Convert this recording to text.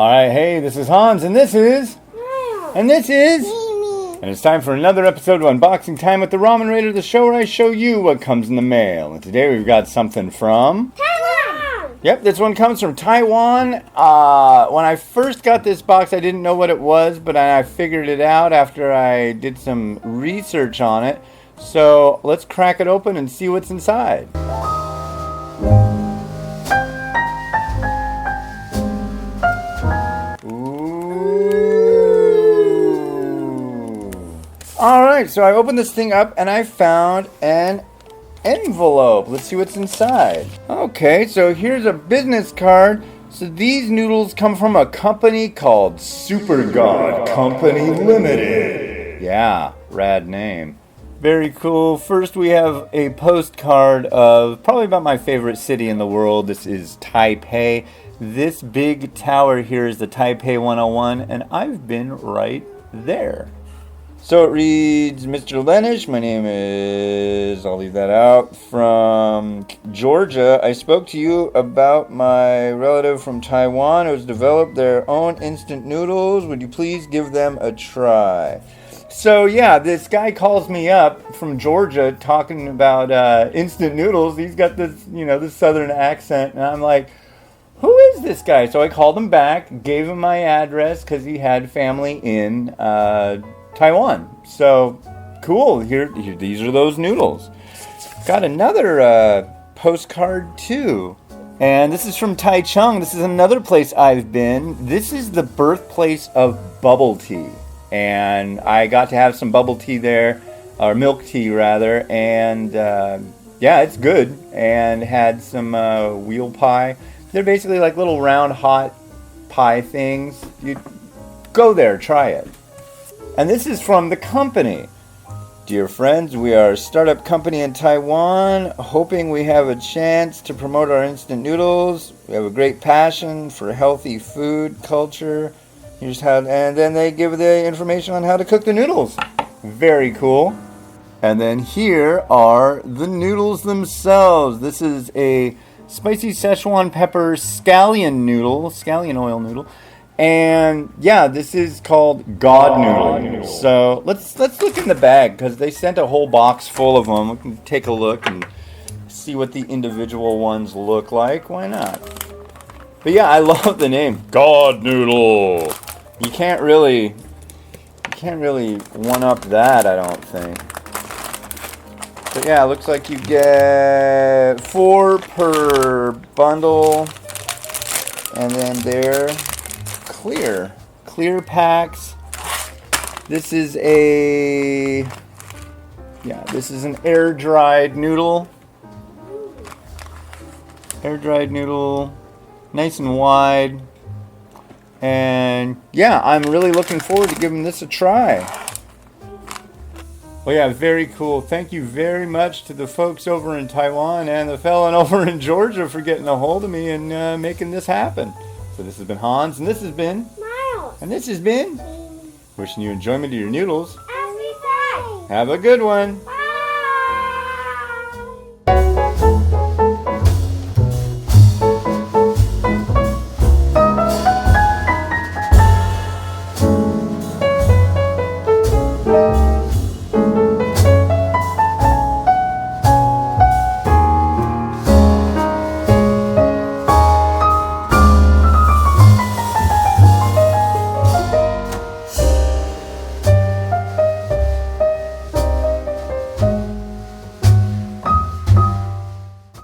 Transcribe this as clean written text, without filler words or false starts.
Alright, hey, this is Hans, and this is... And this is... And it's time for another episode of Unboxing Time with the Ramen Raider, the show where I show you what comes in the mail. And today we've got something from... Taiwan! Yep, this one comes from Taiwan. When I first got this box, I didn't know what it was, but I figured it out after I did some research on it. So let's crack it open and see what's inside. Alright, so I opened this thing up and I found an envelope. Let's see what's inside. Okay, so here's a business card. So these noodles come from a company called Super God Company Limited. Yeah, rad name. Very cool. First we have a postcard of probably about my favorite city in the world. This is Taipei. This big tower here is the Taipei 101 and I've been right there. So it reads, Mr. Lenish, my name is, I'll leave that out, from Georgia. I spoke to you about my relative from Taiwan who has developed their own instant noodles. Would you please give them a try? So yeah, this guy calls me up from Georgia talking about instant noodles. He's got this, this southern accent, and I'm like, who is this guy? So I called him back, gave him my address because he had family in Taiwan. So cool. Here, these are those noodles. Got another postcard too, and this is from Taichung. This is another place I've been. This is the birthplace of bubble tea, and I got to have some bubble tea there, or milk tea rather, and yeah, it's good. And had some wheel pie. They're basically like little round hot pie things. You go there, try it. And this is from the company. Dear friends, we are a startup company in Taiwan, hoping we have a chance to promote our instant noodles. We have a great passion for healthy food culture. Here's how, and then they give the information on how to cook the noodles. Very cool. And then here are the noodles themselves. This is a spicy Szechuan pepper scallion oil noodle. And yeah, this is called God Noodle. So let's look in the bag because they sent a whole box full of them. We can take a look and see what the individual ones look like. Why not? But yeah, I love the name God Noodle. You can't really one up that, I don't think. But yeah, it looks like you get 4 per bundle, and then they're clear packs. This is an air dried noodle, nice and wide. And yeah, I'm really looking forward to giving this a try. Well, yeah, very cool. Thank you very much to the folks over in Taiwan and the fellow over in Georgia for getting a hold of me and making this happen. So this has been Hans, and this has been Miles, and this has been wishing you enjoyment of your noodles. as we say. Have a good one. Bye.